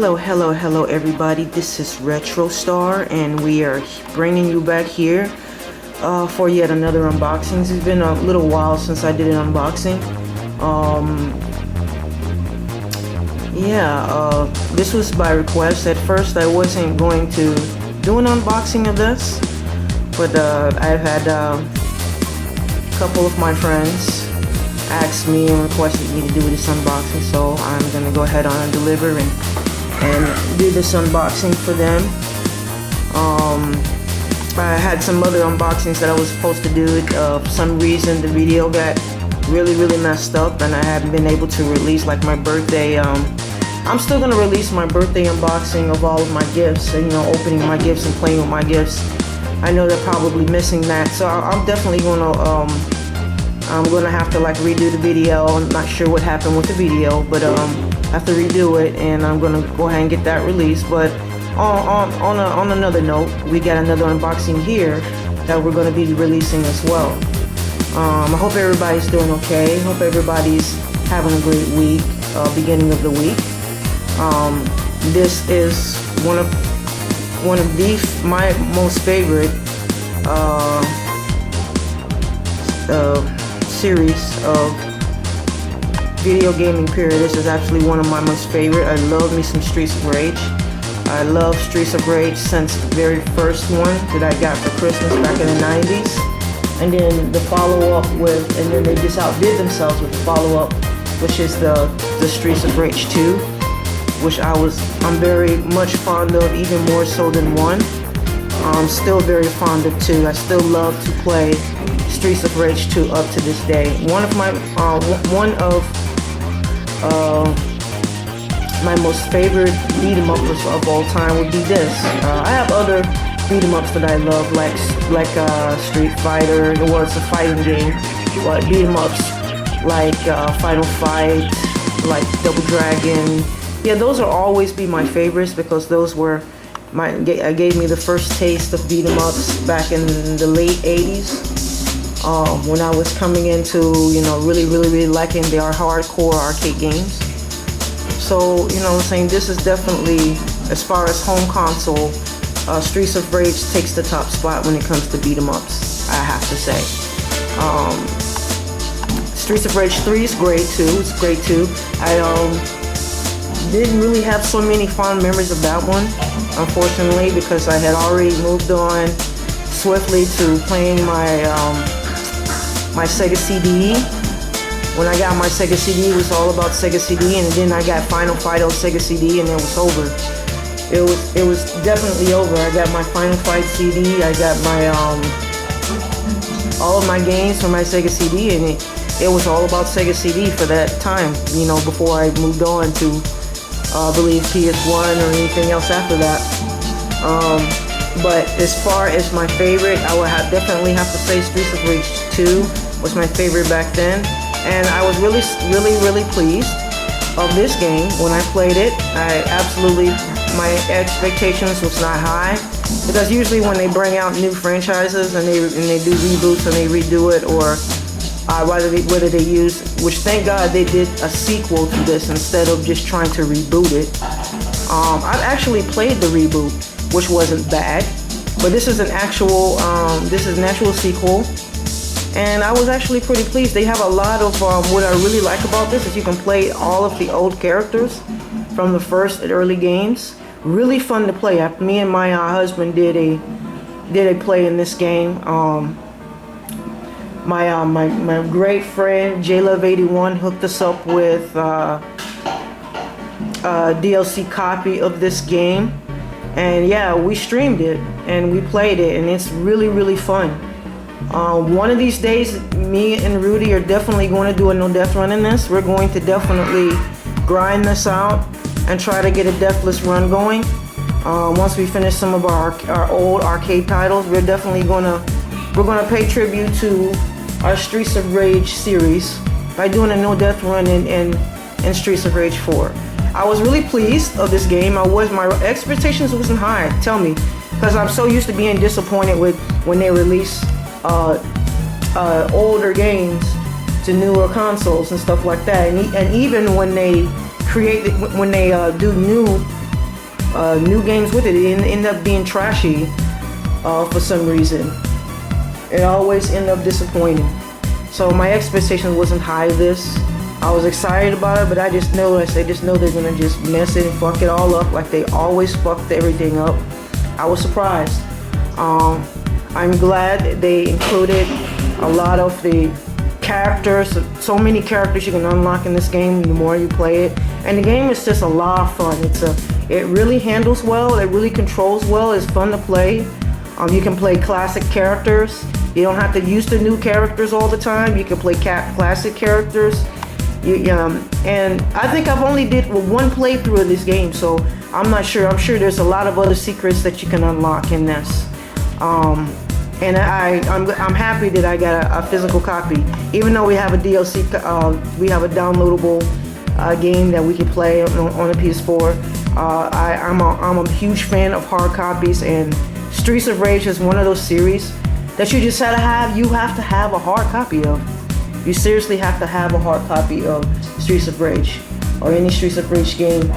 Hello everybody. This is Retrostarr and we are bringing you back here for yet another unboxing. It's been a little while since I did an unboxing. This was by request. At first I wasn't going to do an unboxing of this, but I've had a couple of my friends asked me and requested me to do this unboxing, so I'm gonna go ahead on and deliver and do this unboxing for them. I had some other unboxings that I was supposed to do. For some reason the video got really messed up and I haven't been able to release like my birthday. I'm still gonna release my birthday unboxing of all of my gifts and opening my gifts and playing with my gifts. I know they're probably missing that, so I'm definitely gonna I'm gonna have to redo the video. I'm not sure what happened with the video, but I have to redo it, and I'm gonna go ahead and get that released. But on another note, we got another unboxing here that we're gonna be releasing as well. I hope everybody's doing okay. Hope everybody's having a great week, beginning of the week. This is one of my most favorite series of video gaming period. This is actually one of my most favorite. I love me some Streets of Rage. I love Streets of Rage since the very first one that I got for Christmas back in the 90s. And then the follow-up and then they just outdid themselves with the follow-up, which is the Streets of Rage 2, which I'm very much fond of, even more so than 1. I'm still very fond of 2. I still love to play Streets of Rage 2 up to this day. One of my most favorite beat 'em uppers of all time would be this. I have other beat 'em ups that I love, like Street Fighter. Well, it's a fighting game, but beat 'em ups like Final Fight, like Double Dragon. Yeah, those will always be my favorites because those were gave me the first taste of beat 'em ups back in the late 80s. When I was coming into, really liking their hardcore arcade games. So, I'm saying, this is definitely, as far as home console, Streets of Rage takes the top spot when it comes to beat 'em ups, I have to say. Streets of Rage 3 is great too. It's great too. I didn't really have so many fond memories of that one, unfortunately, because I had already moved on swiftly to playing my Sega CD. When I got my Sega CD, it was all about Sega CD, and then I got Final Fight on Sega CD, and it was over. It was definitely over. I got my Final Fight CD. I got my all of my games from my Sega CD, and it was all about Sega CD for that time. Before I moved on to I believe PS1 or anything else after that. But as far as my favorite, I would definitely have to say Streets of Rage 2 was my favorite back then. And I was really pleased of this game when I played it. My expectations was not high, because usually when they bring out new franchises and they do reboots and they redo it, or whether they use, which thank God they did a sequel to this instead of just trying to reboot it. I've actually played the reboot, which wasn't bad, but this is an actual sequel, and I was actually pretty pleased. They have a lot of what I really like about this is you can play all of the old characters from the first early games. Really fun to play. Me and my husband did a play in this game. My great friend JLove81 hooked us up with a DLC copy of this game, and yeah, we streamed it and we played it, and it's really fun. One of these days, me and Rudy are definitely going to do a no death run in this. We're going to definitely grind this out and try to get a deathless run going. Once we finish some of our old arcade titles, we're definitely gonna pay tribute to our Streets of Rage series by doing a no death run in Streets of Rage 4. I was really pleased of this game. My expectations wasn't high. Tell me, because I'm so used to being disappointed when they release older games to newer consoles and stuff like that, and even when they do new new games with it. It ended up being trashy for some reason. It always ended up disappointing. So my expectation wasn't high of this. I was excited about it, but I just know they're gonna just mess it and fuck it all up like they always fucked everything up. I was surprised. I'm glad they included a lot of the characters, so many characters you can unlock in this game the more you play it. And the game is just a lot of fun. It really handles well, it really controls well, it's fun to play. You can play classic characters. You don't have to use the new characters all the time. You can play classic characters. And I think I've only did one playthrough of this game, so I'm not sure. I'm sure there's a lot of other secrets that you can unlock in this. And I'm happy that I got a physical copy. Even though we have a DLC, we have a downloadable game that we can play on a PS4. I'm a huge fan of hard copies, and Streets of Rage is one of those series that you just you have to have a hard copy of. You seriously have to have a hard copy of Streets of Rage or any Streets of Rage game.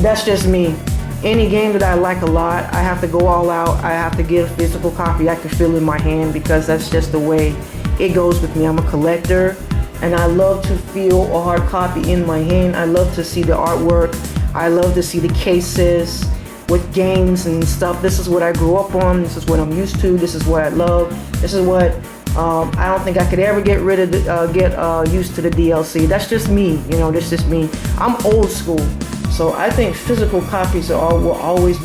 That's just me. Any game that I like a lot, I have to go all out. I have to get a physical copy I can feel in my hand, because that's just the way it goes with me. I'm a collector, and I love to feel a hard copy in my hand. I love to see the artwork. I love to see the cases with games and stuff. This is what I grew up on. This is what I'm used to. This is what I love. This is what I don't think I could ever get rid of get used to the DLC. That's just me, that's just me. I'm old school, so I think physical copies will always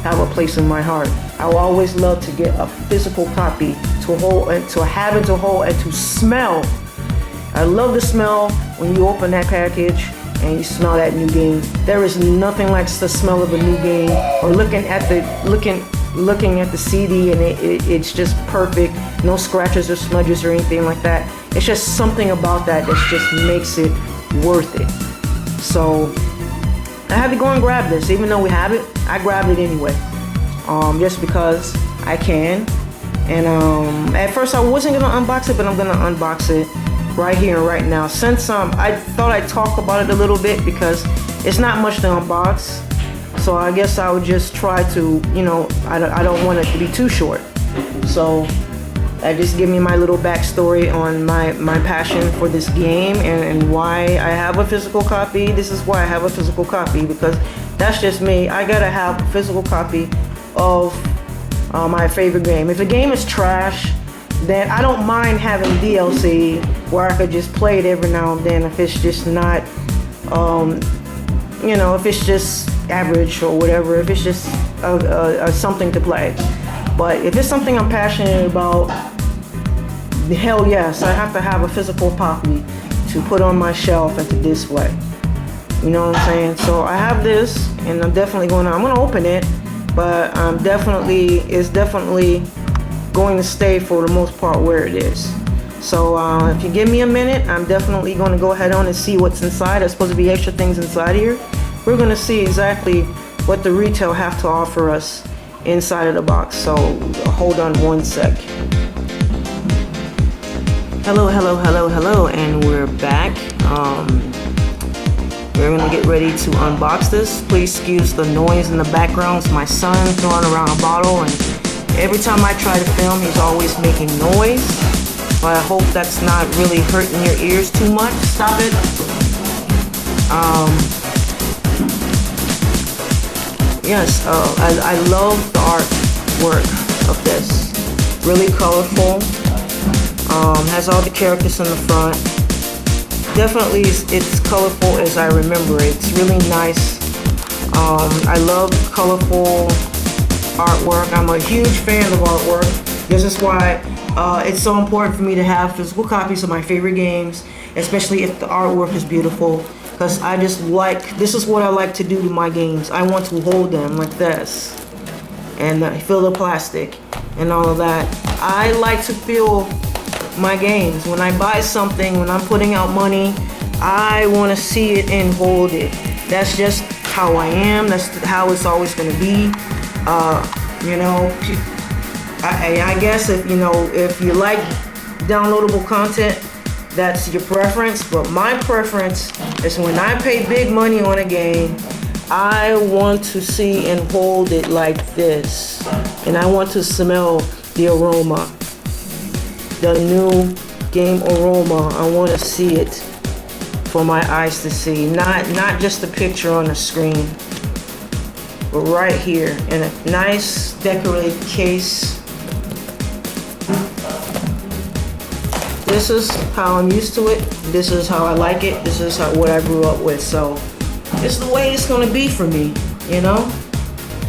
have a place in my heart. I will always love to get a physical copy to hold and to have it to hold and to smell. I love the smell when you open that package and you smell that new game. There is nothing like the smell of a new game, or looking at the CD, and it's just perfect. No scratches or smudges or anything like that. It's just something about that just makes it worth it. So I had to go and grab this. Even though we have it, I grabbed it anyway. Just because I can. And at first I wasn't gonna unbox it, but I'm gonna unbox it right here and right now. Since I thought I'd talk about it a little bit, because it's not much to unbox. So I guess I would just try to, I don't want it to be too short. So I just give me my little backstory on my passion for this game and why I have a physical copy. This is why I have a physical copy, because that's just me. I gotta have a physical copy of my favorite game. If a game is trash, then I don't mind having DLC where I could just play it every now and then if it's just not, if it's just average or whatever, if it's just something to play. But if it's something I'm passionate about, hell yes, I have to have a physical copy to put on my shelf and to display. You know what I'm saying? So I have this, and I'm gonna open it, but it's definitely going to stay for the most part where it is. So if you give me a minute, I'm definitely going to go ahead on and see what's inside. There's supposed to be extra things inside here. We're going to see exactly what the retail have to offer us inside of the box. So hold on one sec. Hello, and we're back. We're going to get ready to unbox this. Please excuse the noise in the background. It's my son throwing around a bottle, and every time I try to film, he's always making noise. So I hope that's not really hurting your ears too much. Stop it. Yes, I love the artwork of this. Really colorful. Has all the characters in the front. Definitely it's colorful as I remember it. It's really nice. I love colorful artwork. I'm a huge fan of artwork. This is why it's so important for me to have physical copies of my favorite games, especially if the artwork is beautiful, because this is what I like to do to my games. I want to hold them like this and feel the plastic and all of that. I like to feel my games. When I buy something, when I'm putting out money, I want to see it and hold it. That's just how I am. That's how it's always going to be. I guess if you like downloadable content, that's your preference. But my preference is when I pay big money on a game, I want to see and hold it like this. And I want to smell the aroma. The new game aroma. I want to see it for my eyes to see. Not just a picture on the screen. But right here in a nice decorated case. This is how I'm used to it. This is how I like it. This is what I grew up with. So it's the way it's gonna be for me, you know?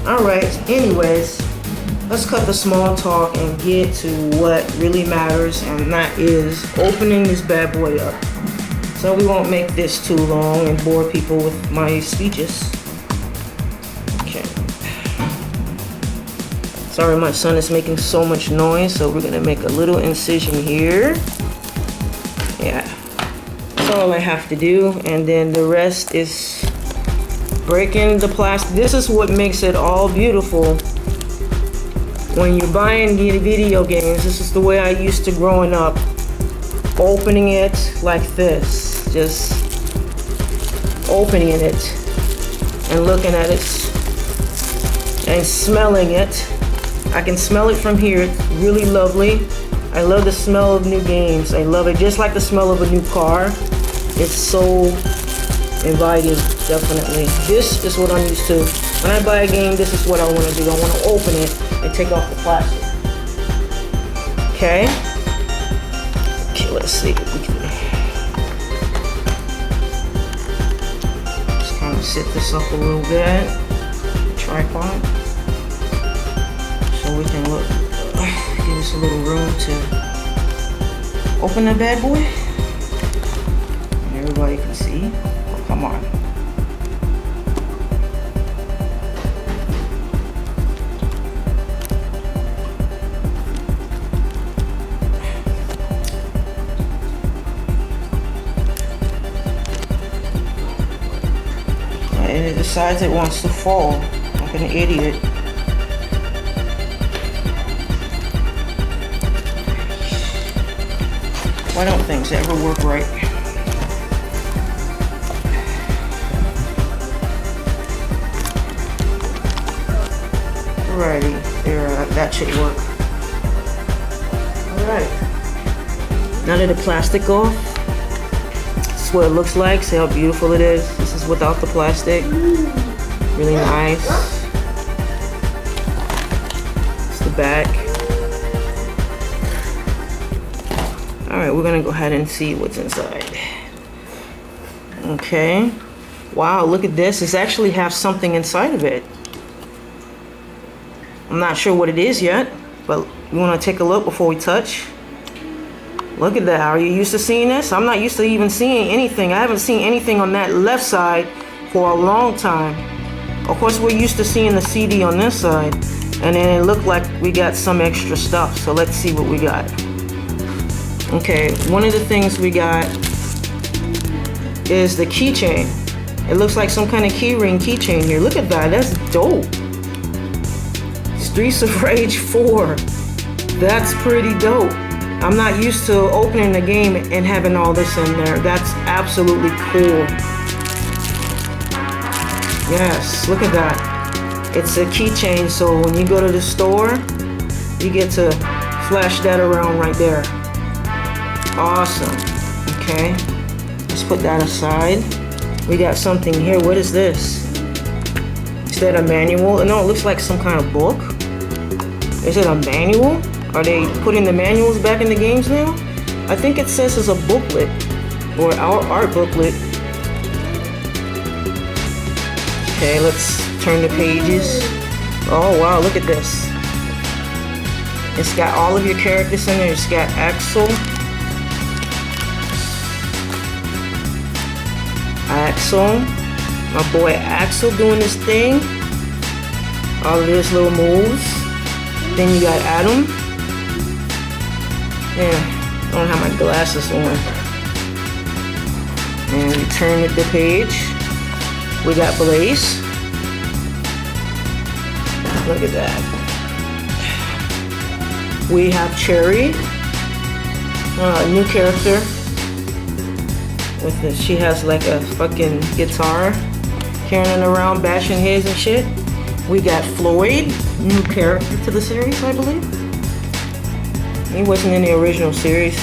Alright, anyways, let's cut the small talk and get to what really matters, and that is opening this bad boy up. So we won't make this too long and bore people with my speeches. Okay. Sorry, my son is making so much noise, so we're gonna make a little incision here. Yeah, that's all I have to do, and then the rest is breaking the plastic. This is what makes it all beautiful. When you're buying the video games, this is the way I used to growing up. Opening it like this, just opening it and looking at it and smelling it. I can smell it from here. It's really lovely. I love the smell of new games. I love it just like the smell of a new car. It's so inviting, definitely. This is what I'm used to. When I buy a game, this is what I want to do. I want to open it and take off the plastic. Okay? Okay, let's see if we can just kind of sit this up a little bit. Tripod. So we can look, give us a little room to open the bad boy. And everybody can see. Oh, come on. And it decides it wants to fall like an idiot. Why don't things ever work right? Alrighty, there, that should work. Alright. Now that the plastic off, this is what it looks like. See how beautiful it is? This is without the plastic. Really nice. It's the back. Alright, we're gonna go ahead and see what's inside. Okay. Wow, look at this. It actually has something inside of it. I'm not sure what it is yet, but we want to take a look before we touch. Look at that. Are you used to seeing this? I'm not used to even seeing anything. I haven't seen anything on that left side for a long time. Of course, we're used to seeing the CD on this side, and then it looked like we got some extra stuff. So let's see what we got. Okay, one of the things we got is the keychain. It looks like some kind of keyring keychain here. Look at that. That's dope. Streets of Rage 4. That's pretty dope. I'm not used to opening the game and having all this in there. That's absolutely cool. Yes, look at that. It's a keychain, so when you go to the store, you get to flash that around right there. Awesome. Okay, let's put that aside. We got something here. What is this? Is that a manual? No, it looks like some kind of book. Is it a manual? Are they putting the manuals back in the games now? I think it says it's a booklet or our art booklet. Okay, let's turn the pages. Oh wow, look at this. It's got all of your characters in there. It's got Axel. My boy Axel doing his thing. All of his little moves. Then you got Adam. Yeah, I don't have my glasses on. And we turn the page. We got Blaze. Look at that. We have Cherry. New character. With this, she has like a fucking guitar. carrying around bashing heads and shit. We got Floyd, new character to the series, I believe. He wasn't in the original series.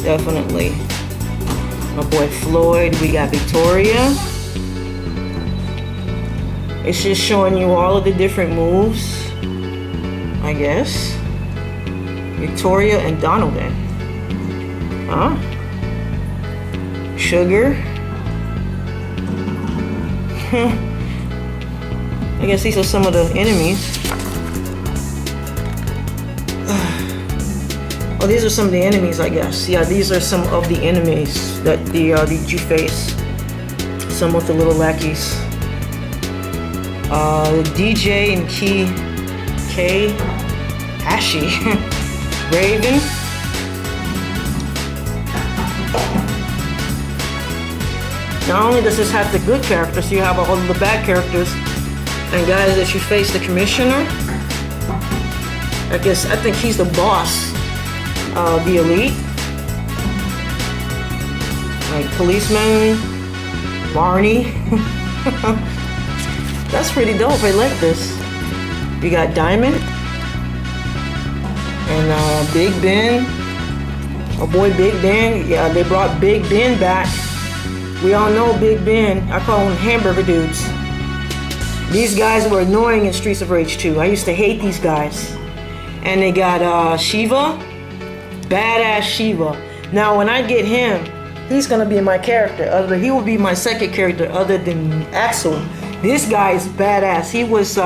Definitely. My boy Floyd. We got Victoria. It's just showing you all of the different moves, I guess. Victoria and Donovan. Huh? Sugar. I guess these are some of the enemies. Oh, these are some of the enemies, I guess. Yeah, these are some of the enemies that you face. Some of the little lackeys. DJ and K. Ashy. Raven. Not only does this have the good characters, you have all of the bad characters. And guys, that you face the commissioner. I think he's the boss. The elite. Like policeman. Barney. That's pretty dope. I like this. You got Diamond. And Big Ben. My boy Big Ben. Yeah, they brought Big Ben back. We all know Big Ben. I call them hamburger dudes. These guys were annoying in Streets of Rage 2. I used to hate these guys. And they got Shiva. Badass Shiva. Now when I get him, he's gonna be my character. He will be my second character other than Axel. This guy is badass. He was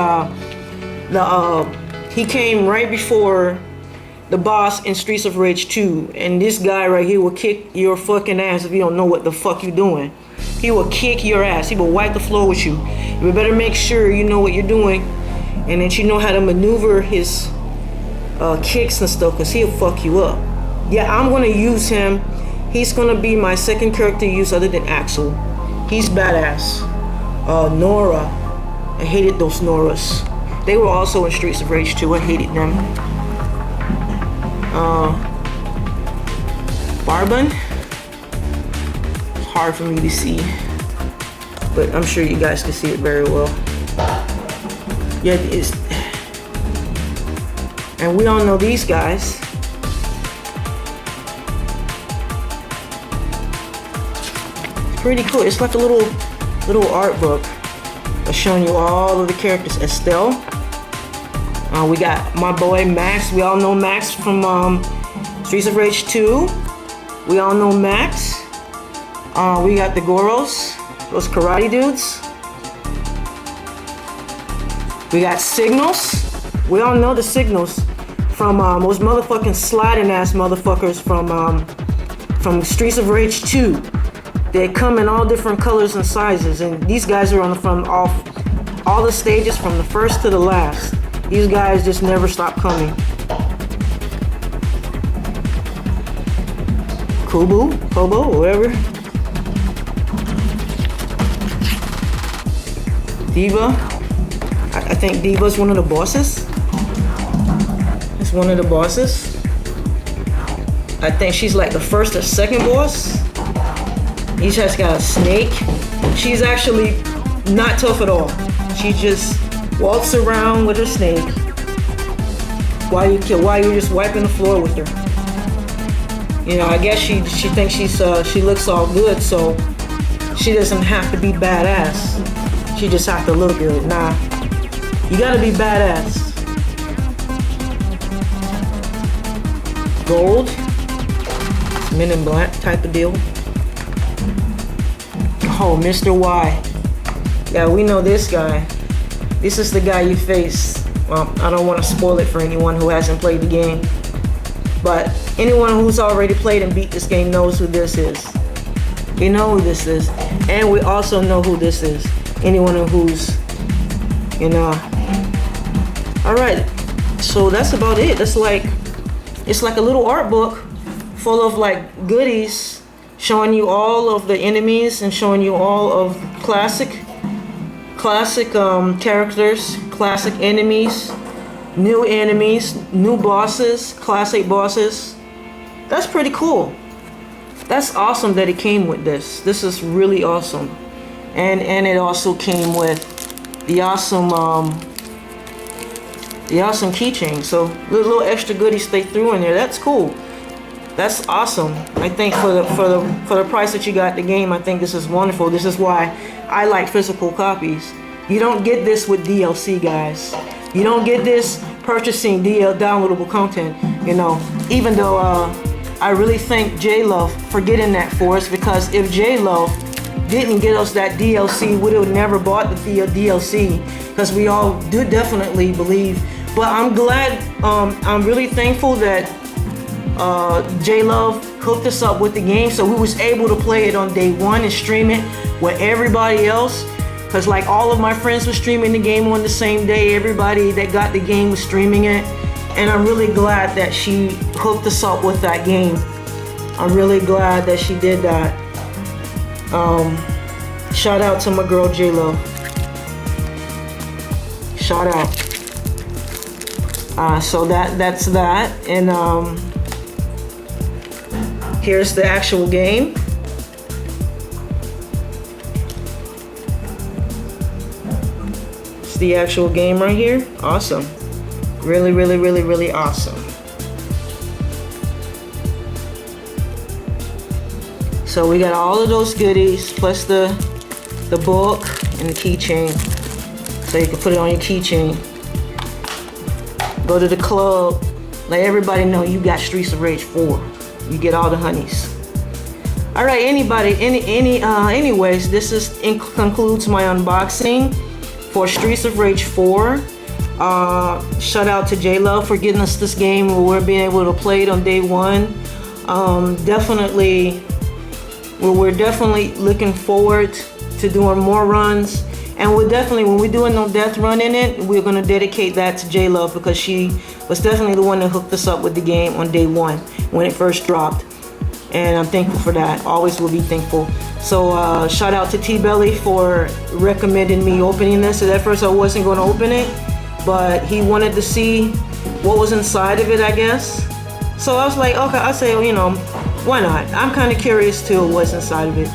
he came right before the boss in Streets of Rage 2. And this guy right here will kick your fucking ass if you don't know what the fuck you're doing. He will kick your ass. He will wipe the floor with you. You better make sure you know what you're doing and that you know how to maneuver his kicks and stuff, because he'll fuck you up. Yeah, I'm gonna use him. He's gonna be my second character to use other than Axel. He's badass. Nora. I hated those Noras. They were also in Streets of Rage 2. I hated them. Barbun. It's hard for me to see, but I'm sure you guys can see it very well. Yeah, it is. And we all know these guys. It's pretty cool. It's like a little art book that's showing you all of the characters. Estelle. We got my boy Max. We all know Max from Streets of Rage 2. We all know Max. We got the Goros, those karate dudes. We got Signals. We all know the Signals from those motherfucking sliding ass motherfuckers from Streets of Rage 2. They come in all different colors and sizes, and these guys are from all the stages from the first to the last. These guys just never stop coming. Kobo, whatever. Diva. I think Diva's one of the bosses. It's one of the bosses. I think she's like the first or second boss. He just got a snake. She's actually not tough at all. She just walks around with her snake while you're just wiping the floor with her. You know, I guess she thinks she looks all good, so she doesn't have to be badass. She just have to look good. Nah, you gotta be badass. Gold, it's Men in Black type of deal. Oh, Mr. Y. Yeah, we know this guy. This is the guy you face. Well, I don't want to spoil it for anyone who hasn't played the game. But anyone who's already played and beat this game knows who this is. We know who this is. And we also know who this is. Anyone who's, you know. Alright, so that's about it. It's like a little art book full of like goodies, showing you all of the enemies and showing you all of classic characters, classic enemies, new bosses, classic bosses. That's pretty cool. That's awesome that it came with this. This is really awesome. and it also came with the awesome keychain. So little extra goodies they threw in there. That's cool. That's awesome. I think for the price that you got the game, I think this is wonderful. This is why I like physical copies. You don't get this with DLC, guys. You don't get this purchasing downloadable content. You know, even though I really thank J-Love for getting that for us, because if J-Love didn't get us that DLC, we would have never bought the DLC, because we all do definitely believe. But I'm glad, I'm really thankful that J-Love hooked us up with the game, so we was able to play it on day one and stream it with everybody else. Because like all of my friends were streaming the game on the same day, everybody that got the game was streaming it. And I'm really glad that she hooked us up with that game. I'm really glad that she did that. Shout out to my girl J-Lo. Shout out. So that's that. And here's the actual game. It's the actual game right here. Awesome. Really, really, really, really awesome. So we got all of those goodies, plus the book and the keychain. So you can put it on your keychain. Go to the club, let everybody know you got Streets of Rage 4. You get all the honeys. All right, anyways, this concludes my unboxing for Streets of Rage 4. Shout out to J-Love for getting us this game where we're being able to play it on day one. We're definitely looking forward to doing more runs. And we're definitely, when we're doing no death run in it, we're gonna dedicate that to J-Love, because she was definitely the one that hooked us up with the game on day one when it first dropped. And I'm thankful for that. Always will be thankful. So shout out to Tbelly for recommending me opening this. At first I wasn't gonna open it, but he wanted to see what was inside of it, I guess. So I was like, okay, I say, well, you know, why not? I'm kind of curious too what's inside of it.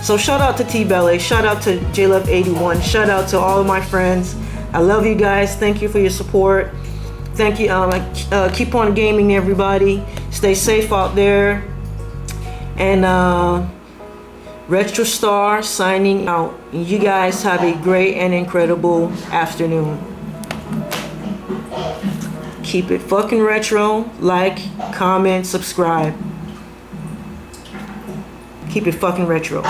So shout out to Tbelly, shout out to JLove81, shout out to all of my friends. I love you guys. Thank you for your support. Thank you. Keep on gaming, everybody. Stay safe out there. And Retrostarr signing out. You guys have a great and incredible afternoon. Keep it fucking retro. Like, comment, subscribe. Keep it fucking retro.